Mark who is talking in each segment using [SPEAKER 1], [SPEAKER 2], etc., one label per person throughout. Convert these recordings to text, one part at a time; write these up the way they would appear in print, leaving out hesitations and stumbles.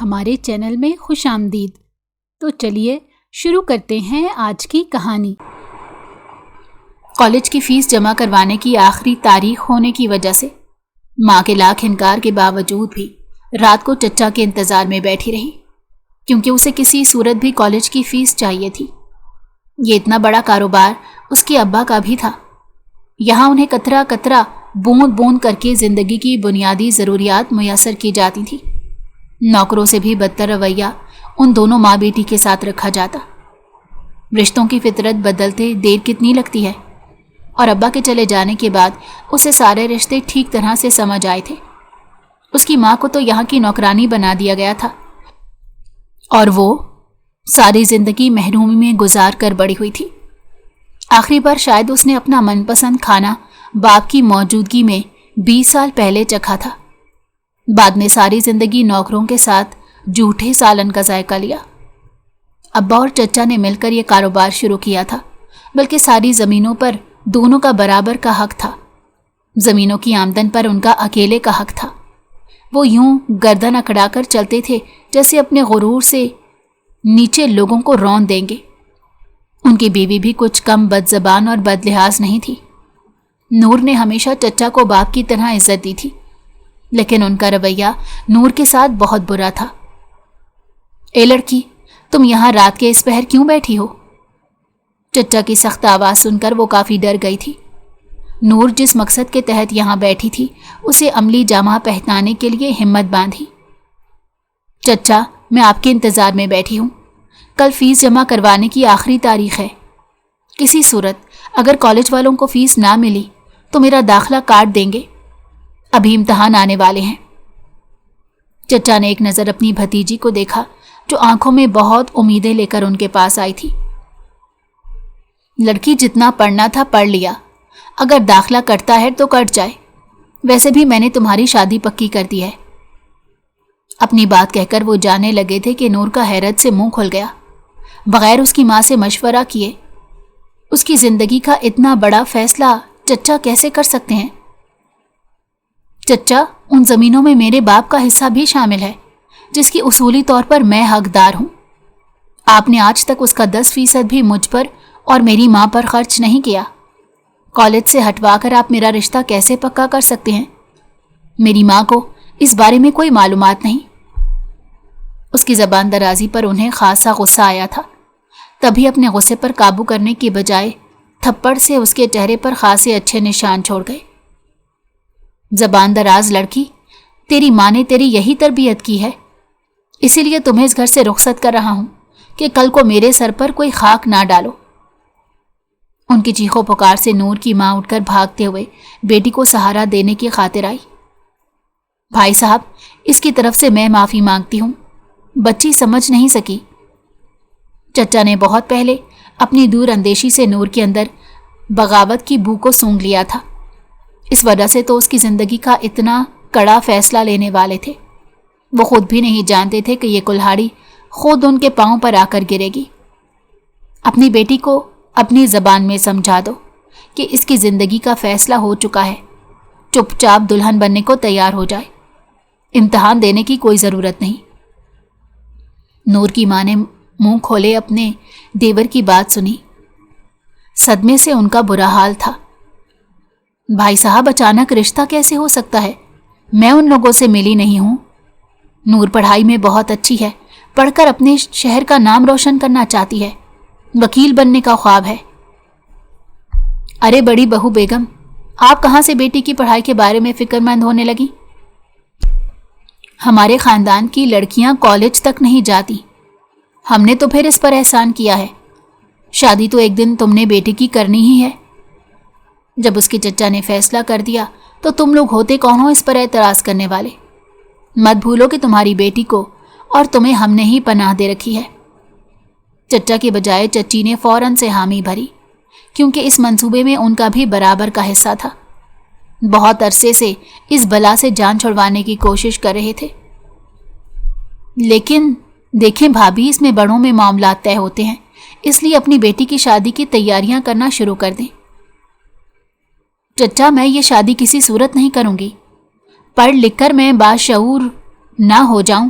[SPEAKER 1] ہمارے چینل میں خوش آمدید۔ تو چلیے شروع کرتے ہیں آج کی کہانی۔ کالج کی فیس جمع کروانے کی آخری تاریخ ہونے کی وجہ سے ماں کے لاکھ انکار کے باوجود بھی رات کو چچا کے انتظار میں بیٹھی رہی، کیونکہ اسے کسی صورت بھی کالج کی فیس چاہیے تھی۔ یہ اتنا بڑا کاروبار اس کے ابا کا بھی تھا۔ یہاں انہیں قطرہ قطرہ بوند بوند کر کے زندگی کی بنیادی ضروریات میسر کی جاتی تھی۔ نوکروں سے بھی بدتر رویہ ان دونوں ماں بیٹی کے ساتھ رکھا جاتا۔ رشتوں کی فطرت بدلتے دیر کتنی لگتی ہے، اور ابا کے چلے جانے کے بعد اسے سارے رشتے ٹھیک طرح سے سمجھ آئے تھے۔ اس کی ماں کو تو یہاں کی نوکرانی بنا دیا گیا تھا، اور وہ ساری زندگی محرومی میں گزار کر بڑی ہوئی تھی۔ آخری بار شاید اس نے اپنا من پسند کھانا باپ کی موجودگی میں 20 سال پہلے چکھا تھا۔ بعد میں ساری زندگی نوکروں کے ساتھ جھوٹے سالن کا ذائقہ لیا۔ ابا اور چچا نے مل کر یہ کاروبار شروع کیا تھا، بلکہ ساری زمینوں پر دونوں کا برابر کا حق تھا۔ زمینوں کی آمدن پر ان کا اکیلے کا حق تھا۔ وہ یوں گردن اکڑا کر چلتے تھے جیسے اپنے غرور سے نیچے لوگوں کو رون دیں گے۔ ان کی بیوی بھی کچھ کم بد زبان اور بد لحاظ نہیں تھی۔ نور نے ہمیشہ چچا کو باپ کی طرح عزت دی تھی، لیکن ان کا رویہ نور کے ساتھ بہت برا تھا۔ اے لڑکی، تم یہاں رات کے اس پہر کیوں بیٹھی ہو؟ چچا کی سخت آواز سن کر وہ کافی ڈر گئی تھی۔ نور جس مقصد کے تحت یہاں بیٹھی تھی اسے عملی جامہ پہنانے کے لیے ہمت باندھی۔ چچا، میں آپ کے انتظار میں بیٹھی ہوں۔ کل فیس جمع کروانے کی آخری تاریخ ہے۔ کسی صورت اگر کالج والوں کو فیس نہ ملی تو میرا داخلہ کاٹ دیں گے۔ ابھی امتحان آنے والے ہیں۔ چچا نے ایک نظر اپنی بھتیجی کو دیکھا جو آنکھوں میں بہت امیدیں لے کر ان کے پاس آئی تھی۔ لڑکی، جتنا پڑھنا تھا پڑھ لیا، اگر داخلہ کٹتا ہے تو کٹ جائے، ویسے بھی میں نے تمہاری شادی پکی کر دی ہے۔ اپنی بات کہہ کر وہ جانے لگے تھے کہ نور کا حیرت سے منہ کھل گیا۔ بغیر اس کی ماں سے مشورہ کیے اس کی زندگی کا اتنا بڑا فیصلہ چچا کیسے کر سکتے ہیں؟ چچا، ان زمینوں میں میرے باپ کا حصہ بھی شامل ہے جس کی اصولی طور پر میں حقدار ہوں۔ آپ نے آج تک اس کا 10% بھی مجھ پر اور میری ماں پر خرچ نہیں کیا۔ کالج سے ہٹوا کر آپ میرا رشتہ کیسے پکا کر سکتے ہیں؟ میری ماں کو اس بارے میں کوئی معلومات نہیں۔ اس کی زبان درازی پر انہیں خاصا غصہ آیا تھا، تبھی اپنے غصے پر قابو کرنے کی بجائے تھپڑ سے اس کے چہرے پر خاصے اچھے نشان چھوڑ گئے۔ زبان دراز لڑکی، تیری ماں نے تیری یہی تربیت کی ہے، اسی لیے تمہیں اس گھر سے رخصت کر رہا ہوں کہ کل کو میرے سر پر کوئی خاک نہ ڈالو۔ ان کی چیخو پکار سے نور کی ماں اٹھ کر بھاگتے ہوئے بیٹی کو سہارا دینے کی خاطر آئی۔ بھائی صاحب، اس کی طرف سے میں معافی مانگتی ہوں، بچی سمجھ نہیں سکی۔ چچا نے بہت پہلے اپنی دور اندیشی سے نور کے اندر بغاوت کی بو کو سونگھ لیا تھا۔ اس وجہ سے تو اس کی زندگی کا اتنا کڑا فیصلہ لینے والے تھے۔ وہ خود بھی نہیں جانتے تھے کہ یہ کلہاڑی خود ان کے پاؤں پر آ کر گرے گی۔ اپنی بیٹی کو اپنی زبان میں سمجھا دو کہ اس کی زندگی کا فیصلہ ہو چکا ہے، چپ چاپ دلہن بننے کو تیار ہو جائے، امتحان دینے کی کوئی ضرورت نہیں۔ نور کی ماں نے منہ کھولے اپنے دیور کی بات سنی۔ صدمے سے ان کا برا حال تھا۔ بھائی صاحب، اچانک رشتہ کیسے ہو سکتا ہے؟ میں ان لوگوں سے ملی نہیں ہوں۔ نور پڑھائی میں بہت اچھی ہے، پڑھ کر اپنے شہر کا نام روشن کرنا چاہتی ہے، وکیل بننے کا خواب ہے۔ ارے بڑی بہو بیگم، آپ کہاں سے بیٹی کی پڑھائی کے بارے میں فکر مند ہونے لگی؟ ہمارے خاندان کی لڑکیاں کالج تک نہیں جاتی، ہم نے تو پھر اس پر احسان کیا ہے۔ شادی تو ایک دن تم نے بیٹی کی کرنی ہی ہے۔ جب اس کے چچا نے فیصلہ کر دیا تو تم لوگ ہوتے کون ہو اس پر اعتراض کرنے والے؟ مت بھولو کہ تمہاری بیٹی کو اور تمہیں ہم نے ہی پناہ دے رکھی ہے۔ چچا کے بجائے چچی نے فوراً سے حامی بھری، کیونکہ اس منصوبے میں ان کا بھی برابر کا حصہ تھا۔ بہت عرصے سے اس بلا سے جان چھڑوانے کی کوشش کر رہے تھے، لیکن دیکھیں بھابھی، اس میں بڑوں میں معاملات طے ہوتے ہیں، اس لیے اپنی بیٹی کی شادی کی تیاریاں کرنا شروع کر دیں۔ چچا، میں یہ شادی کسی صورت نہیں کروں گی۔ پڑھ لکھ کر میں باشعور نہ ہو جاؤں،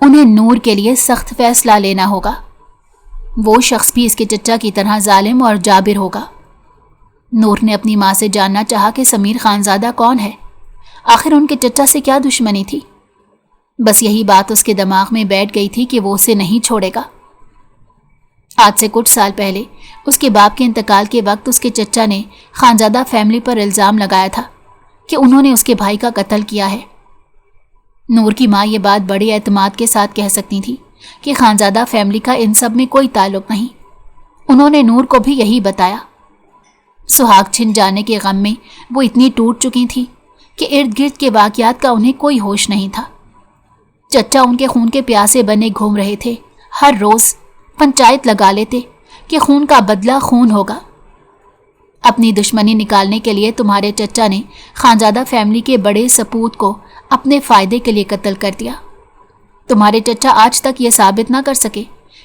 [SPEAKER 1] انہیں نور کے لیے سخت فیصلہ لینا ہوگا۔ وہ شخص بھی اس کے چچا کی طرح ظالم اور جابر ہوگا۔ نور نے اپنی ماں سے جاننا چاہا کہ سمیر خانزادہ کون ہے، آخر ان کے چچا سے کیا دشمنی تھی۔ بس یہی بات اس کے دماغ میں بیٹھ گئی تھی کہ وہ اسے نہیں چھوڑے گا۔ آج سے کچھ سال پہلے اس کے باپ کے انتقال کے وقت اس کے چچا نے خانزادہ فیملی پر الزام لگایا تھا کہ انہوں نے اس کے بھائی کا قتل کیا ہے۔ نور کی ماں یہ بات بڑے اعتماد کے ساتھ کہہ سکتی تھی کہ خانزادہ فیملی کا ان سب میں کوئی تعلق نہیں۔ انہوں نے نور کو بھی یہی بتایا۔ سہاگ چھن جانے کے غم میں وہ اتنی ٹوٹ چکی تھی کہ ارد گرد کے واقعات کا انہیں کوئی ہوش نہیں تھا۔ چچا ان کے خون کے پیاسے بنے گھوم رہے تھے، ہر روز پنچایت لگا لیتے کہ خون کا بدلہ خون ہوگا۔ اپنی دشمنی نکالنے کے لیے تمہارے چچا نے خانزادہ فیملی کے بڑے سپوت کو اپنے فائدے کے لیے قتل کر دیا۔ تمہارے چچا آج تک یہ ثابت نہ کر سکے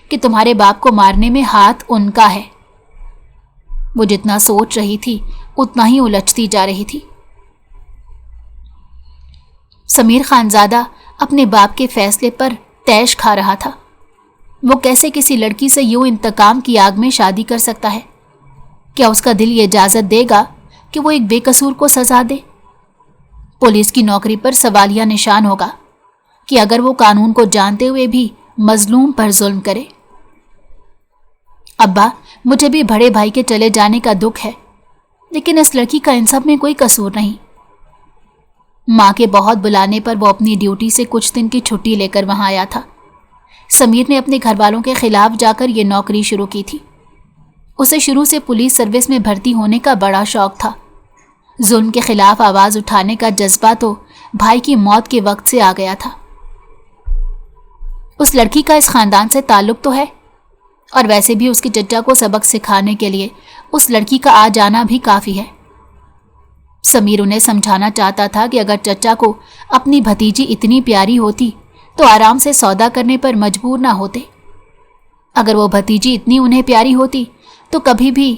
[SPEAKER 1] کہ تمہارے باپ کو مارنے میں ہاتھ ان کا ہے۔ وہ جتنا سوچ رہی تھی اتنا ہی الجھتی جا رہی تھی۔ سمیر خانزادہ اپنے باپ کے فیصلے پر تیش کھا رہا تھا۔ وہ کیسے کسی لڑکی سے یوں انتقام کی آگ میں شادی کر سکتا ہے؟ کیا اس کا دل یہ اجازت دے گا کہ وہ ایک بے قصور کو سزا دے؟ پولیس کی نوکری پر سوالیہ نشان ہوگا کہ اگر وہ قانون کو جانتے ہوئے بھی مظلوم پر ظلم کرے۔ ابا، مجھے بھی بڑے بھائی کے چلے جانے کا دکھ ہے، لیکن اس لڑکی کا ان سب میں کوئی قصور نہیں۔ ماں کے بہت بلانے پر وہ اپنی ڈیوٹی سے کچھ دن کی چھٹی لے کر وہاں آیا تھا۔ سمیر نے اپنے گھر والوں کے خلاف جا کر یہ نوکری شروع کی تھی۔ اسے شروع سے پولیس سروس میں بھرتی ہونے کا بڑا شوق تھا۔ ظلم کے خلاف آواز اٹھانے کا جذبہ تو بھائی کی موت کے وقت سے آ گیا تھا۔ اس لڑکی کا اس خاندان سے تعلق تو ہے، اور ویسے بھی اس کے چچا کو سبق سکھانے کے لیے اس لڑکی کا آ جانا بھی کافی ہے۔ سمیر انہیں سمجھانا چاہتا تھا کہ اگر چچا کو اپنی بھتیجی اتنی پیاری ہوتی تو آرام سے سودا کرنے پر مجبور نہ ہوتے۔ اگر وہ بھتیجی اتنی انہیں پیاری ہوتی تو کبھی بھی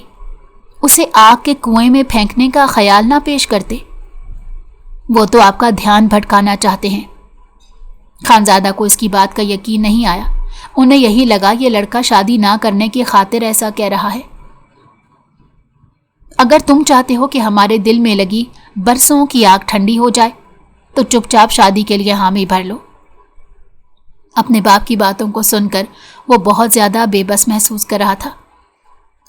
[SPEAKER 1] اسے آگ کے کنویں میں پھینکنے کا خیال نہ پیش کرتے۔ وہ تو آپ کا دھیان بھٹکانا چاہتے ہیں۔ خانزادہ کو اس کی بات کا یقین نہیں آیا۔ انہیں یہی لگا یہ لڑکا شادی نہ کرنے کی خاطر ایسا کہہ رہا ہے۔ اگر تم چاہتے ہو کہ ہمارے دل میں لگی برسوں کی آگ ٹھنڈی ہو جائے تو چپ چاپ شادی کے لیے حامی بھر لو۔ اپنے باپ کی باتوں کو سن کر وہ بہت زیادہ بے بس محسوس کر رہا تھا۔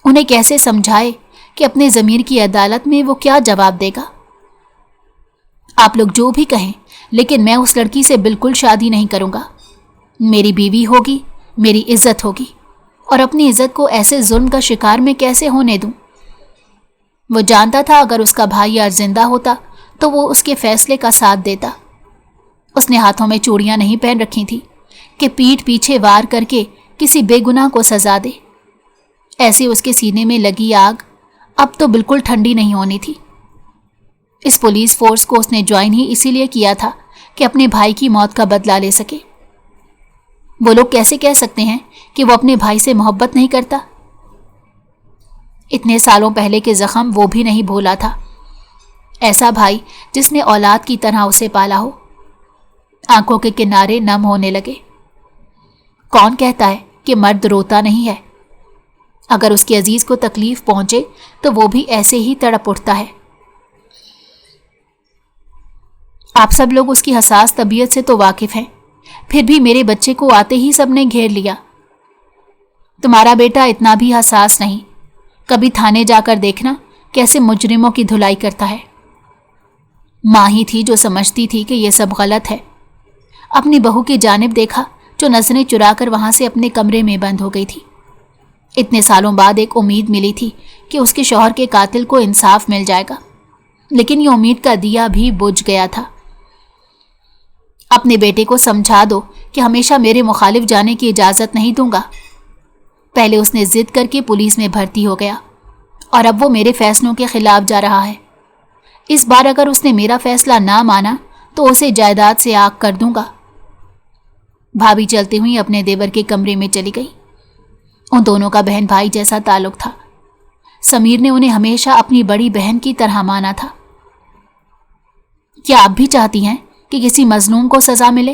[SPEAKER 1] انہیں کیسے سمجھائے کہ اپنے ضمیر کی عدالت میں وہ کیا جواب دے گا؟ آپ لوگ جو بھی کہیں، لیکن میں اس لڑکی سے بالکل شادی نہیں کروں گا۔ میری بیوی ہوگی، میری عزت ہوگی، اور اپنی عزت کو ایسے ظلم کا شکار میں کیسے ہونے دوں؟ وہ جانتا تھا اگر اس کا بھائی آج زندہ ہوتا تو وہ اس کے فیصلے کا ساتھ دیتا۔ اس نے ہاتھوں میں چوڑیاں نہیں پہن رکھی تھی کہ پیٹھ پیچھے وار کر کے کسی بے گناہ کو سزا دے۔ ایسے اس کے سینے میں لگی آگ اب تو بالکل ٹھنڈی نہیں ہونی تھی۔ اس پولیس فورس کو اس نے جوائن ہی اسی لیے کیا تھا کہ اپنے بھائی کی موت کا بدلہ لے سکے۔ وہ لوگ کیسے کہہ سکتے ہیں کہ وہ اپنے بھائی سے محبت نہیں کرتا؟ اتنے سالوں پہلے کے زخم وہ بھی نہیں بھولا تھا۔ ایسا بھائی جس نے اولاد کی طرح اسے پالا ہو۔ آنکھوں کے کنارے نم ہونے لگے۔ کون کہتا ہے کہ مرد روتا نہیں ہے؟ اگر اس کے عزیز کو تکلیف پہنچے تو وہ بھی ایسے ہی تڑپ اٹھتا ہے۔ آپ سب لوگ اس کی حساس طبیعت سے تو واقف ہیں، پھر بھی میرے بچے کو آتے ہی سب نے گھیر لیا۔ تمہارا بیٹا اتنا بھی حساس نہیں، کبھی تھانے جا کر دیکھنا کیسے مجرموں کی دھلائی کرتا ہے۔ ماں ہی تھی جو سمجھتی تھی کہ یہ سب غلط ہے۔ اپنی بہو کی جانب دیکھا جو نظریں چرا کر وہاں سے اپنے کمرے میں بند ہو گئی تھی۔ اتنے سالوں بعد ایک امید ملی تھی کہ اس کے شوہر کے قاتل کو انصاف مل جائے گا، لیکن یہ امید کا دیا بھی بجھ گیا تھا۔ اپنے بیٹے کو سمجھا دو کہ ہمیشہ میرے مخالف جانے کی اجازت نہیں دوں گا۔ پہلے اس نے ضد کر کے پولیس میں بھرتی ہو گیا، اور اب وہ میرے فیصلوں کے خلاف جا رہا ہے۔ اس بار اگر اس نے میرا فیصلہ نہ مانا تو اسے جائیداد سے آگ کر دوں گا۔ بھابھی چلتی ہوئی اپنے دیور کے کمرے میں چلی گئی۔ ان دونوں کا بہن بھائی جیسا تعلق تھا۔ سمیر نے انہیں ہمیشہ اپنی بڑی بہن کی طرح مانا تھا۔ کیا آپ بھی چاہتی ہیں کہ کسی مظلوم کو سزا ملے؟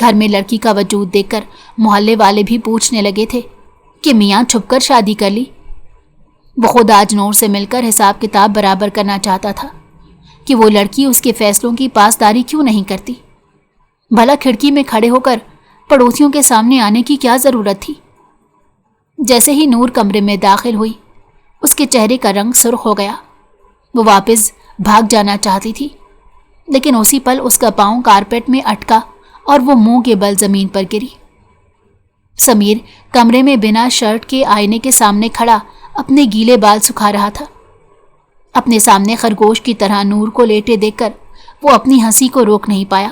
[SPEAKER 1] گھر میں لڑکی کا وجود دیکھ کر محلے والے بھی پوچھنے لگے تھے کہ میاں چھپ کر شادی کر لی۔ وہ خود آج نور سے مل کر حساب کتاب برابر کرنا چاہتا تھا کہ وہ لڑکی اس کے فیصلوں کی پاسداری کیوں نہیں کرتی۔ بھلا کھڑکی میں کھڑے ہو کر پڑوسیوں کے سامنے آنے کی کیا ضرورت تھی؟ جیسے ہی نور کمرے میں داخل ہوئی اس کے چہرے کا رنگ سرخ ہو گیا۔ وہ واپس بھاگ جانا چاہتی تھی، لیکن اسی پل اس کا پاؤں کارپیٹ میں اٹکا اور وہ منہ کے بل زمین پر گری۔ سمیر کمرے میں بنا شرٹ کے آئینے کے سامنے کھڑا اپنے گیلے بال سکھا رہا تھا۔ اپنے سامنے خرگوش کی طرح نور کو لیٹے دیکھ کر وہ اپنی ہنسی کو روک نہیں پایا۔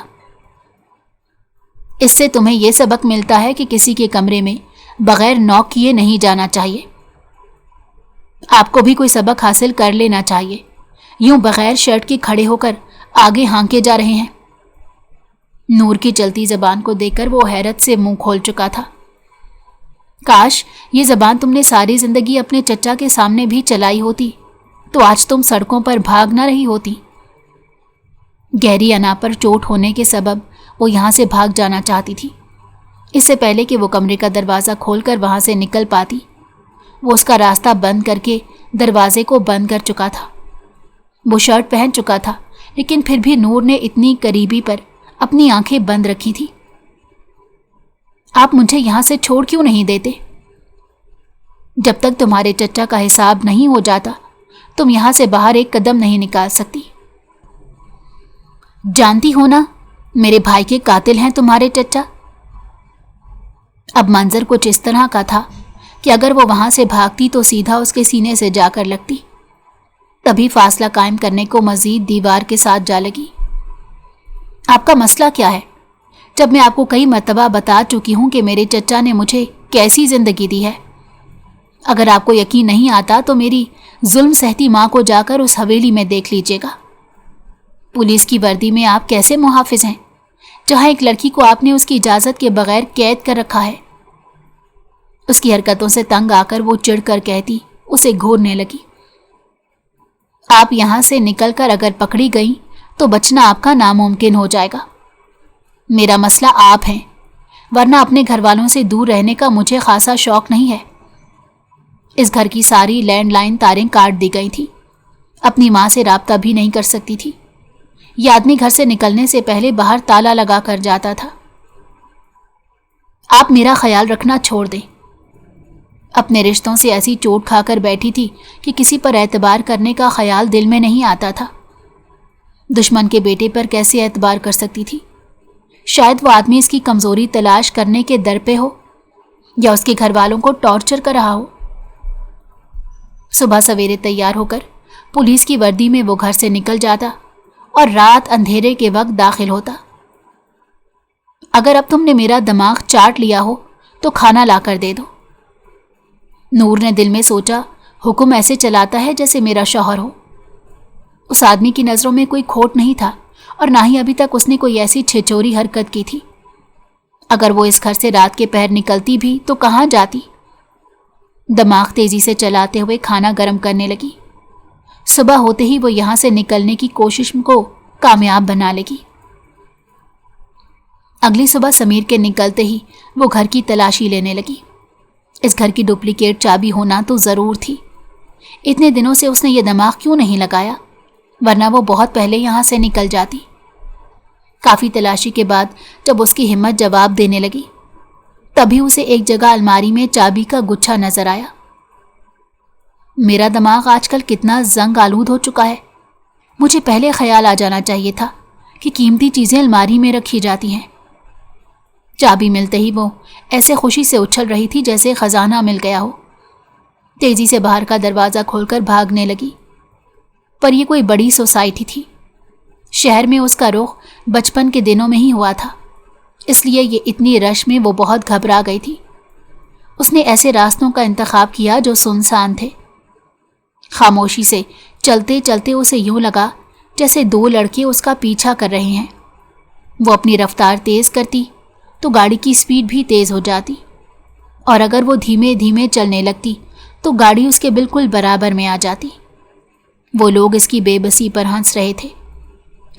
[SPEAKER 1] اس سے تمہیں یہ سبق ملتا ہے کہ کسی کے کمرے میں بغیر نوک کیے نہیں جانا چاہیے۔ آپ کو بھی کوئی سبق حاصل کر لینا چاہیے، یوں بغیر شرٹ کے کھڑے ہو کر آگے ہانکے جا رہے ہیں۔ نور کی چلتی زبان کو دیکھ کر وہ حیرت سے منہ کھول چکا تھا۔ کاش یہ زبان تم نے ساری زندگی اپنے چچا کے سامنے بھی چلائی ہوتی تو آج تم سڑکوں پر بھاگ نہ رہی ہوتی۔ گہری انا پر چوٹ ہونے کے سبب وہ یہاں سے بھاگ جانا چاہتی تھی۔ اس سے پہلے کہ وہ کمرے کا دروازہ کھول کر وہاں سے نکل پاتی، وہ اس کا راستہ بند کر کے دروازے کو بند کر چکا تھا۔ وہ شرٹ پہن چکا تھا، لیکن پھر بھی نور نے اتنی قریبی پر اپنی آنکھیں بند رکھی تھی۔ آپ مجھے یہاں سے چھوڑ کیوں نہیں دیتے؟ جب تک تمہارے چچا کا حساب نہیں ہو جاتا تم یہاں سے باہر ایک قدم نہیں نکال سکتی۔ جانتی ہو نا میرے بھائی کے قاتل ہیں تمہارے چچا۔ اب منظر کچھ اس طرح کا تھا کہ اگر وہ وہاں سے بھاگتی تو سیدھا اس کے سینے سے جا کر لگتی۔ تبھی فاصلہ قائم کرنے کو مزید دیوار کے ساتھ جا لگی۔ آپ کا مسئلہ کیا ہے؟ جب میں آپ کو کئی مرتبہ بتا چکی ہوں کہ میرے چچا نے مجھے کیسی زندگی دی ہے۔ اگر آپ کو یقین نہیں آتا تو میری ظلم سہتی ماں کو جا کر اس حویلی میں دیکھ لیجیے گا۔ پولیس کی وردی میں آپ کیسے محافظ ہیں جہاں ایک لڑکی کو آپ نے اس کی اجازت کے بغیر قید کر رکھا ہے؟ اس کی حرکتوں سے تنگ آ کر وہ چڑھ کر کہتی، اسے گھورنے لگی۔ آپ یہاں سے نکل کر اگر پکڑی گئیں تو بچنا آپ کا ناممکن ہو جائے گا۔ میرا مسئلہ آپ ہیں، ورنہ اپنے گھر والوں سے دور رہنے کا مجھے خاصا شوق نہیں ہے۔ اس گھر کی ساری لینڈ لائن تاریں کاٹ دی گئی تھی، اپنی ماں سے رابطہ بھی نہیں کر سکتی تھی۔ یہ آدمی گھر سے نکلنے سے پہلے باہر تالا لگا کر جاتا تھا۔ آپ میرا خیال رکھنا چھوڑ دیں۔ اپنے رشتوں سے ایسی چوٹ کھا کر بیٹھی تھی کہ کسی پر اعتبار کرنے کا خیال دل میں نہیں آتا تھا۔ دشمن کے بیٹے پر کیسے اعتبار کر سکتی تھی؟ شاید وہ آدمی اس کی کمزوری تلاش کرنے کے در پہ ہو یا اس کے گھر والوں کو ٹارچر کر رہا ہو۔ صبح سویرے تیار ہو کر پولیس کی وردی میں وہ گھر سے نکل جاتا اور رات اندھیرے کے وقت داخل ہوتا۔ اگر اب تم نے میرا دماغ چاٹ لیا ہو تو کھانا لا کر دے دو۔ نور نے دل میں سوچا، حکم ایسے چلاتا ہے جیسے میرا شوہر ہو۔ اس آدمی کی نظروں میں کوئی کھوٹ نہیں تھا اور نہ ہی ابھی تک اس نے کوئی ایسی چھچوری حرکت کی تھی۔ اگر وہ اس گھر سے رات کے پہر نکلتی بھی تو کہاں جاتی؟ دماغ تیزی سے چلاتے ہوئے کھانا گرم کرنے لگی۔ صبح ہوتے ہی وہ یہاں سے نکلنے کی کوشش کو کامیاب بنا لے گی۔ اگلی صبح سمیر کے نکلتے ہی وہ گھر کی تلاشی لینے لگی۔ اس گھر کی ڈپلیکیٹ چابی ہونا تو ضرور تھی۔ اتنے دنوں سے اس نے یہ دماغ کیوں نہیں لگایا، ورنہ وہ بہت پہلے یہاں سے نکل جاتی۔ کافی تلاشی کے بعد جب اس کی ہمت جواب دینے لگی تبھی اسے ایک جگہ الماری میں چابی کا گچھا نظر آیا۔ میرا دماغ آج کل کتنا زنگ آلود ہو چکا ہے۔ مجھے پہلے خیال آ جانا چاہیے تھا کہ قیمتی چیزیں الماری میں رکھی جاتی ہیں۔ چابی ملتے ہی وہ ایسے خوشی سے اچھل رہی تھی جیسے خزانہ مل گیا ہو۔ تیزی سے باہر کا دروازہ کھول کر بھاگنے لگی۔ پر یہ کوئی بڑی سوسائٹی تھی۔ شہر میں اس کا رخ بچپن کے دنوں میں ہی ہوا تھا، اس لیے یہ اتنی رش میں وہ بہت گھبرا گئی تھی۔ اس نے ایسے راستوں کا انتخاب کیا جو سنسان تھے۔ خاموشی سے چلتے چلتے اسے یوں لگا جیسے دو لڑکے اس کا پیچھا کر رہے ہیں۔ وہ اپنی رفتار تیز کرتی تو گاڑی کی سپیڈ بھی تیز ہو جاتی، اور اگر وہ دھیمے دھیمے چلنے لگتی تو گاڑی اس کے بالکل برابر میں آ جاتی۔ وہ لوگ اس کی بے بسی پر ہنس رہے تھے۔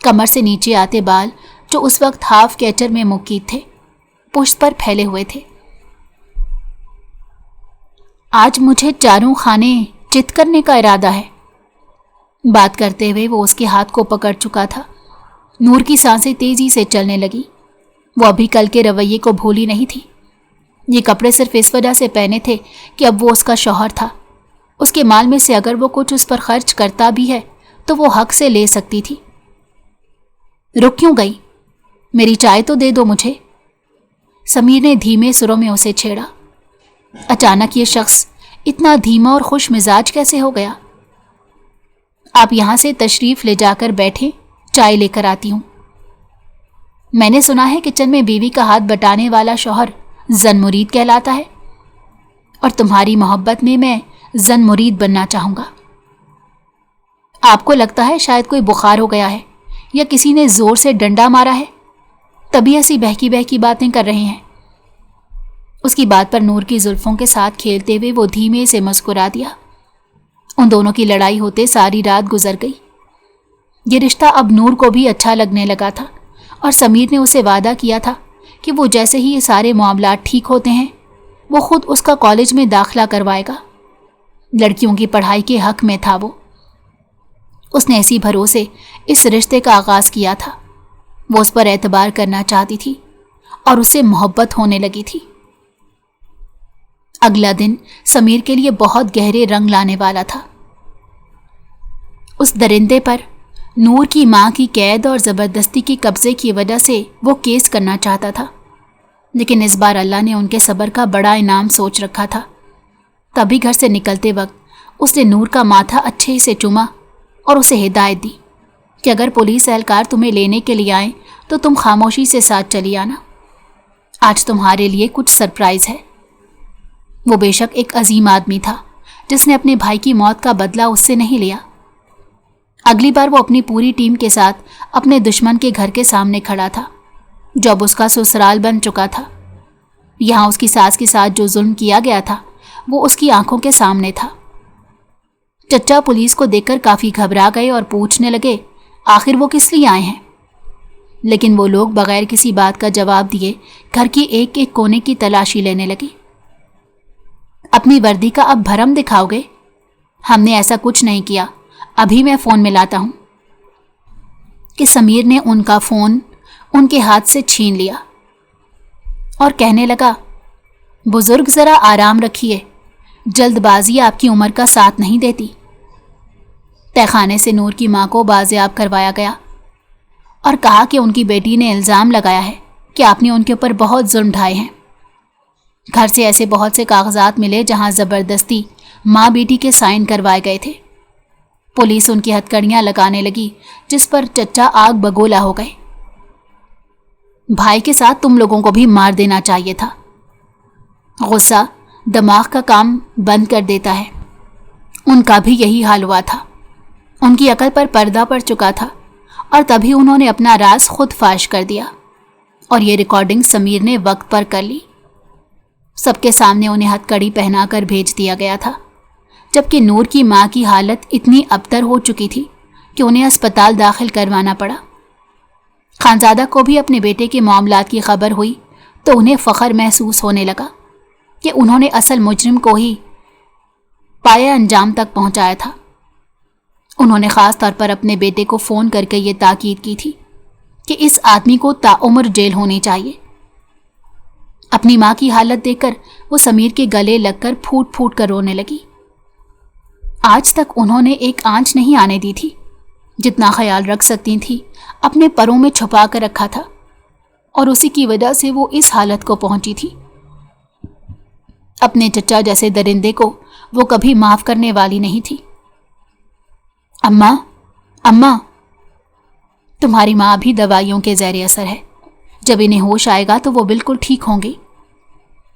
[SPEAKER 1] کمر سے نیچے آتے بال جو اس وقت ہاف کیچر میں مقید تھے پشت پر پھیلے ہوئے تھے۔ آج مجھے چاروں خانے چت کرنے کا ارادہ ہے۔ بات کرتے ہوئے وہ اس کے ہاتھ کو پکڑ چکا تھا۔ نور کی سانسیں تیزی سے چلنے لگی۔ وہ ابھی کل کے رویے کو بھولی نہیں تھی۔ یہ کپڑے صرف اس وجہ سے پہنے تھے کہ اب وہ اس کا شوہر تھا۔ اس کے مال میں سے اگر وہ کچھ اس پر خرچ کرتا بھی ہے تو وہ حق سے لے سکتی تھی۔ رک کیوں گئی؟ میری چائے تو دے دو مجھے۔ سمیر نے دھیمے سروں میں اسے چھیڑا۔ اچانک یہ شخص اتنا دھیما اور خوش مزاج کیسے ہو گیا؟ آپ یہاں سے تشریف لے جا کر بیٹھیں، چائے لے کر آتی ہوں۔ میں نے سنا ہے کچن میں بیوی کا ہاتھ بٹانے والا شوہر زن مرید کہلاتا ہے، اور تمہاری محبت میں میں زن مرید بننا چاہوں گا۔ آپ کو لگتا ہے شاید کوئی بخار ہو گیا ہے یا کسی نے زور سے ڈنڈا مارا ہے، تبھی ایسی بہکی بہکی باتیں کر رہے ہیں۔ اس کی بات پر نور کی زلفوں کے ساتھ کھیلتے ہوئے وہ دھیمے سے مسکرا دیا۔ ان دونوں کی لڑائی ہوتے ساری رات گزر گئی۔ یہ رشتہ اب نور کو بھی اچھا لگنے لگا تھا، اور سمیر نے اسے وعدہ کیا تھا کہ وہ جیسے ہی یہ سارے معاملات ٹھیک ہوتے ہیں وہ خود اس کا کالج میں داخلہ کروائے گا۔ لڑکیوں کی پڑھائی کے حق میں تھا وہ۔ اس نے اسی بھروسے اس رشتے کا آغاز کیا تھا۔ وہ اس پر اعتبار کرنا چاہتی تھی اور اس سے محبت ہونے لگی تھی۔ اگلا دن سمیر کے لیے بہت گہرے رنگ لانے والا تھا۔ اس درندے پر نور کی ماں کی قید اور زبردستی کی قبضے کی وجہ سے وہ کیس کرنا چاہتا تھا، لیکن اس بار اللہ نے ان کے صبر کا بڑا انعام سوچ رکھا تھا۔ تبھی گھر سے نکلتے وقت اس نے نور کا ماتھا اچھے سے چوما اور اسے ہدایت دی کہ اگر پولیس اہلکار تمہیں لینے کے لیے آئیں تو تم خاموشی سے ساتھ چلی آنا۔ آج تمہارے لیے کچھ سرپرائز ہے۔ وہ بے شک ایک عظیم آدمی تھا جس نے اپنے بھائی کی موت کا بدلہ اس سے نہیں لیا۔ اگلی بار وہ اپنی پوری ٹیم کے ساتھ اپنے دشمن کے گھر کے سامنے کھڑا تھا جو اب اس کا سسرال بن چکا تھا۔ یہاں اس کی ساس کے ساتھ جو ظلم کیا گیا تھا وہ اس کی آنکھوں کے سامنے تھا۔ چچا پولیس کو دیکھ کر کافی گھبرا گئے اور پوچھنے لگے آخر وہ کس لیے آئے ہیں، لیکن وہ لوگ بغیر کسی بات کا جواب دیے گھر کی ایک ایک کونے کی تلاشی لینے لگے۔ اپنی وردی کا اب بھرم دکھاؤ گے؟ ہم نے ایسا کچھ نہیں کیا، ابھی میں فون ملاتا ہوں۔ کہ سمیر نے ان کا فون ان کے ہاتھ سے چھین لیا اور کہنے لگا بزرگ ذرا آرام رکھیے، جلد بازی آپ کی عمر کا ساتھ نہیں دیتی۔ تہخانے سے نور کی ماں کو بازیاب کروایا گیا اور کہا کہ ان کی بیٹی نے الزام لگایا ہے کہ آپ نے ان کے اوپر بہت ظلم ڈھائے ہیں۔ گھر سے ایسے بہت سے کاغذات ملے جہاں زبردستی ماں بیٹی کے سائن کروائے گئے تھے۔ پولیس ان کی ہتکڑیاں لگانے لگی جس پر چچا آگ بگولا ہو گئے۔ بھائی کے ساتھ تم لوگوں کو بھی مار دینا چاہیے تھا۔ غصہ دماغ کا کام بند کر دیتا ہے۔ ان کا بھی یہی حال ہوا تھا۔ ان کی عقل پر پردہ پڑ چکا تھا اور تبھی انہوں نے اپنا راز خود فاش کر دیا، اور یہ ریکارڈنگ سمیر نے وقت پر کر لی۔ سب کے سامنے انہیں ہتکڑی پہنا کر بھیج دیا گیا تھا، جبکہ نور کی ماں کی حالت اتنی ابتر ہو چکی تھی کہ انہیں اسپتال داخل کروانا پڑا۔ خانزادہ کو بھی اپنے بیٹے کے معاملات کی خبر ہوئی تو انہیں فخر محسوس ہونے لگا کہ انہوں نے اصل مجرم کو ہی پایہ انجام تک پہنچایا تھا۔ انہوں نے خاص طور پر اپنے بیٹے کو فون کر کے یہ تاکید کی تھی کہ اس آدمی کو تاعمر جیل ہونی چاہیے۔ اپنی ماں کی حالت دیکھ کر وہ سمیر کے گلے لگ کر پھوٹ پھوٹ کر رونے لگی۔ آج تک انہوں نے ایک آنچ نہیں آنے دی تھی، جتنا خیال رکھ سکتی تھی اپنے پروں میں چھپا کر رکھا تھا، اور اسی کی وجہ سے وہ اس حالت کو پہنچی تھی۔ اپنے چچا جیسے درندے کو وہ کبھی معاف کرنے والی نہیں تھی۔ اماں اماں، تمہاری ماں بھی دوائیوں کے زیر اثر ہے، جب انہیں ہوش آئے گا تو وہ بالکل ٹھیک ہوں گی۔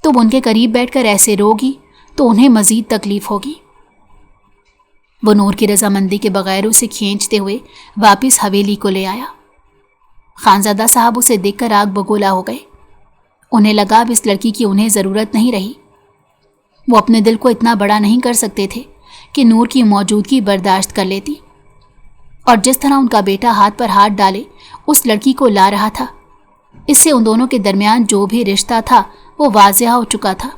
[SPEAKER 1] تم ان کے قریب بیٹھ کر ایسے روگی تو انہیں مزید تکلیف ہوگی۔ وہ نور کی رضامندی کے بغیر اسے کھینچتے ہوئے واپس حویلی کو لے آیا۔ خانزادہ صاحب اسے دیکھ کر آگ بگولا ہو گئے۔ انہیں لگا اب اس لڑکی کی انہیں ضرورت نہیں رہی۔ وہ اپنے دل کو اتنا بڑا نہیں کر سکتے تھے کہ نور کی موجودگی برداشت کر لیتی۔ اور جس طرح ان کا بیٹا ہاتھ پر ہاتھ ڈالے اس لڑکی کو لا رہا تھا، اس سے ان دونوں کے درمیان جو بھی رشتہ تھا وہ واضح ہو چکا تھا۔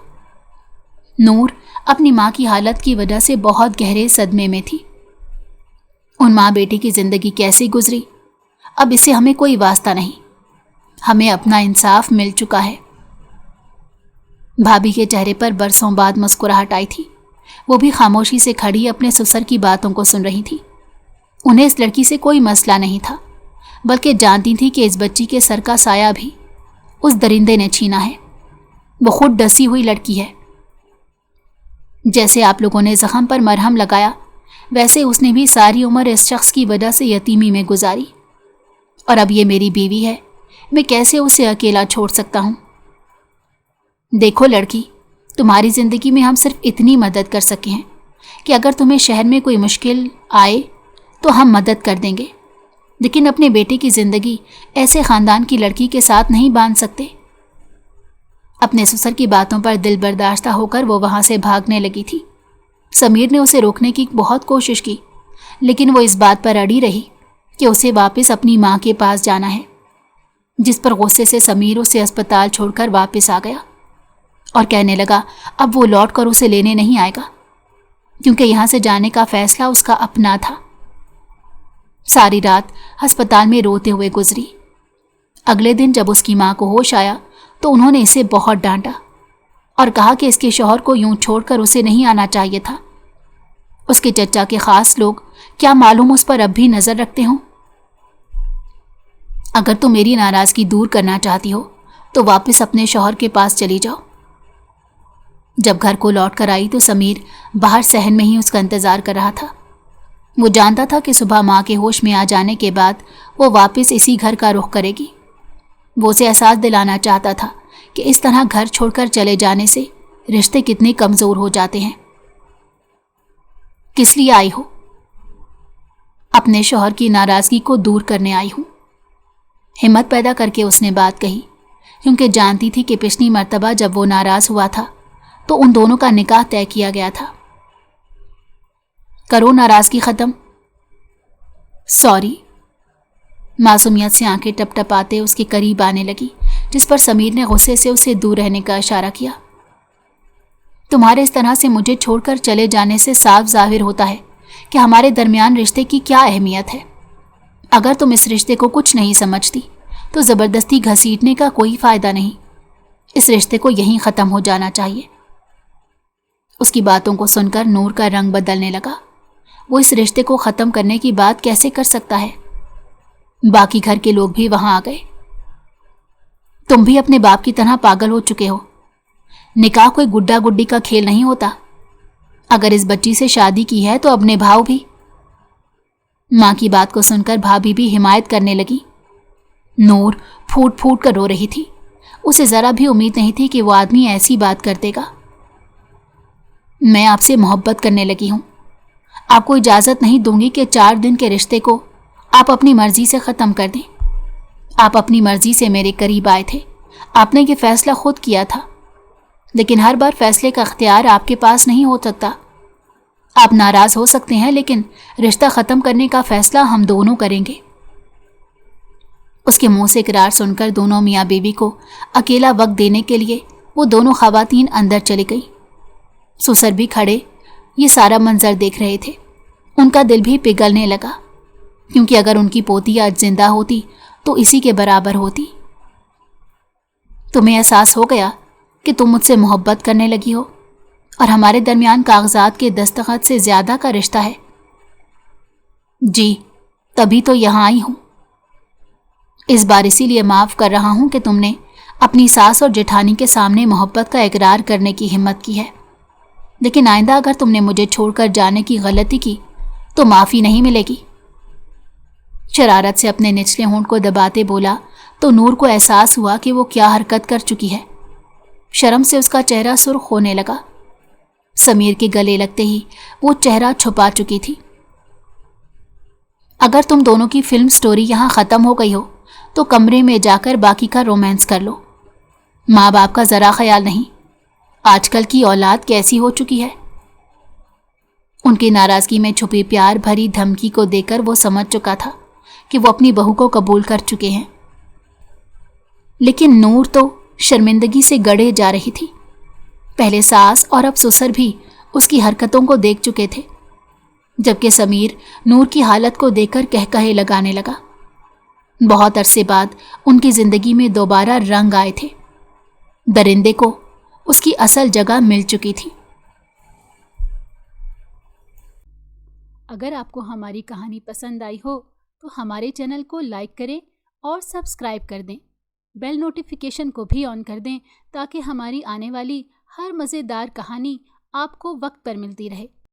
[SPEAKER 1] نور اپنی ماں کی حالت کی وجہ سے بہت گہرے صدمے میں تھی۔ ان ماں بیٹی کی زندگی کیسے گزری، اب اس سے ہمیں کوئی واسطہ نہیں، ہمیں اپنا انصاف مل چکا ہے۔ بھابھی کے چہرے پر برسوں بعد مسکراہٹ آئی تھی، وہ بھی خاموشی سے کھڑی اپنے سسر کی باتوں کو سن رہی تھی۔ انہیں اس لڑکی سے کوئی مسئلہ نہیں تھا، بلکہ جانتی تھی کہ اس بچی کے سر کا سایہ بھی اس درندے نے چھینا ہے۔ وہ خود ڈسی ہوئی لڑکی ہے۔ جیسے آپ لوگوں نے زخم پر مرہم لگایا، ویسے اس نے بھی ساری عمر اس شخص کی وجہ سے یتیمی میں گزاری، اور اب یہ میری بیوی ہے، میں کیسے اسے اکیلا چھوڑ سکتا ہوں؟ دیکھو لڑکی، تمہاری زندگی میں ہم صرف اتنی مدد کر سکے ہیں کہ اگر تمہیں شہر میں کوئی مشکل آئے تو ہم مدد کر دیں گے، لیکن اپنے بیٹے کی زندگی ایسے خاندان کی لڑکی کے ساتھ نہیں باندھ سکتے۔ اپنے سسر کی باتوں پر دل برداشتہ ہو کر وہ وہاں سے بھاگنے لگی تھی۔ سمیر نے اسے روکنے کی بہت کوشش کی، لیکن وہ اس بات پر اڑی رہی کہ اسے واپس اپنی ماں کے پاس جانا ہے، جس پر غصے سے سمیر اسے اسپتال چھوڑ کر واپس آ گیا اور کہنے لگا اب وہ لوٹ کر اسے لینے نہیں آئے گا، کیونکہ یہاں سے جانے کا فیصلہ اس کا اپنا تھا۔ ساری رات ہسپتال میں روتے ہوئے گزری۔ اگلے دن جب اس کی ماں کو ہوش آیا تو انہوں نے اسے بہت ڈانٹا اور کہا کہ اس کے شوہر کو یوں چھوڑ کر اسے نہیں آنا چاہیے تھا۔ اس کے چچا کے خاص لوگ کیا معلوم اس پر اب بھی نظر رکھتے ہوں۔ اگر تم میری ناراضگی دور کرنا چاہتی ہو تو واپس اپنے شوہر کے پاس چلی جاؤ۔ جب گھر کو لوٹ کر آئی تو سمیر باہر صحن میں ہی اس کا انتظار کر رہا تھا۔ وہ جانتا تھا کہ صبح ماں کے ہوش میں آ جانے کے بعد وہ واپس اسی گھر کا رخ کرے گی۔ وہ اسے احساس دلانا چاہتا تھا کہ اس طرح گھر چھوڑ کر چلے جانے سے رشتے کتنے کمزور ہو جاتے ہیں۔ کس لیے آئی ہو؟ اپنے شوہر کی ناراضگی کو دور کرنے آئی ہوں۔ ہمت پیدا کر کے اس نے بات کہی، کیونکہ جانتی تھی کہ پچھلی مرتبہ جب وہ ناراض ہوا تھا تو ان دونوں کا نکاح طے کیا گیا تھا۔ کرو ناراضگی ختم۔ سوری۔ معصومیت سے آنکھیں ٹپ ٹپاتے اس کے قریب آنے لگی، جس پر سمیر نے غصے سے اسے دور رہنے کا اشارہ کیا۔ تمہارے اس طرح سے مجھے چھوڑ کر چلے جانے سے صاف ظاہر ہوتا ہے کہ ہمارے درمیان رشتے کی کیا اہمیت ہے۔ اگر تم اس رشتے کو کچھ نہیں سمجھتی تو زبردستی گھسیٹنے کا کوئی فائدہ نہیں۔ اس رشتے کو یہیں ختم ہو جانا چاہیے۔ اس کی باتوں کو سن کر نور کا رنگ بدلنے لگا۔ وہ اس رشتے کو ختم کرنے کی بات کیسے کر سکتا ہے؟ باقی گھر کے لوگ بھی وہاں آ گئے۔ تم بھی اپنے باپ کی طرح پاگل ہو چکے ہو۔ نکاح کوئی گڈا گڈی کا کھیل نہیں ہوتا۔ اگر اس بچی سے شادی کی ہے تو اب نبھاؤ بھی۔ ماں کی بات کو سن کر بھابھی بھی حمایت کرنے لگی۔ نور پھوٹ پھوٹ کر رو رہی تھی۔ اسے ذرا بھی امید نہیں تھی کہ وہ آدمی ایسی بات کر دے گا۔ میں آپ سے محبت کرنے لگی ہوں۔ آپ کو اجازت نہیں دوں گی کہ 4 دن کے رشتے کو آپ اپنی مرضی سے ختم کر دیں۔ آپ اپنی مرضی سے میرے قریب آئے تھے، آپ نے یہ فیصلہ خود کیا تھا، لیکن ہر بار فیصلے کا اختیار آپ کے پاس نہیں ہو سکتا۔ آپ ناراض ہو سکتے ہیں، لیکن رشتہ ختم کرنے کا فیصلہ ہم دونوں کریں گے۔ اس کے منہ سے اقرار سن کر دونوں میاں بیوی کو اکیلا وقت دینے کے لیے وہ دونوں خواتین اندر چلی گئی۔ سسر بھی کھڑے یہ سارا منظر دیکھ رہے تھے۔ ان کا دل بھی پگھلنے لگا، کیونکہ اگر ان کی پوتی آج زندہ ہوتی تو اسی کے برابر ہوتی۔ تمہیں احساس ہو گیا کہ تم مجھ سے محبت کرنے لگی ہو اور ہمارے درمیان کاغذات کے دستخط سے زیادہ کا رشتہ ہے۔ جی، تبھی تو یہاں آئی ہوں۔ اس بار اسی لیے معاف کر رہا ہوں کہ تم نے اپنی ساس اور جیٹھانی کے سامنے محبت کا اقرار کرنے کی ہمت کی ہے، لیکن آئندہ اگر تم نے مجھے چھوڑ کر جانے کی غلطی کی تو معافی نہیں ملے گی۔ شرارت سے اپنے نچلے ہونٹ کو دباتے بولا تو نور کو احساس ہوا کہ وہ کیا حرکت کر چکی ہے۔ شرم سے اس کا چہرہ سرخ ہونے لگا۔ سمیر کے گلے لگتے ہی وہ چہرہ چھپا چکی تھی۔ اگر تم دونوں کی فلم سٹوری یہاں ختم ہو گئی ہو تو کمرے میں جا کر باقی کا رومانس کر لو۔ ماں باپ کا ذرا خیال نہیں۔ آج کل کی اولاد کیسی ہو چکی ہے۔ ان کی ناراضگی میں چھپی پیار بھری دھمکی کو دیکھ کر وہ سمجھ چکا تھا کہ وہ اپنی بہو کو قبول کر چکے ہیں، لیکن نور تو شرمندگی سے گڑے جا رہی تھی۔ پہلے ساس اور اب سسر بھی اس کی حرکتوں کو دیکھ چکے تھے، جبکہ سمیر نور کی حالت کو دیکھ کر کہے لگانے لگا۔ بہت عرصے بعد ان کی زندگی میں دوبارہ رنگ آئے تھے۔ درندے کو اس کی اصل جگہ مل چکی تھی۔ اگر آپ کو ہماری کہانی پسند آئی ہو تو ہمارے چینل کو لائک کریں اور سبسکرائب کر دیں۔ بیل نوٹیفیکیشن کو بھی آن کر دیں تاکہ ہماری آنے والی ہر مزیدار کہانی آپ کو وقت پر ملتی رہے۔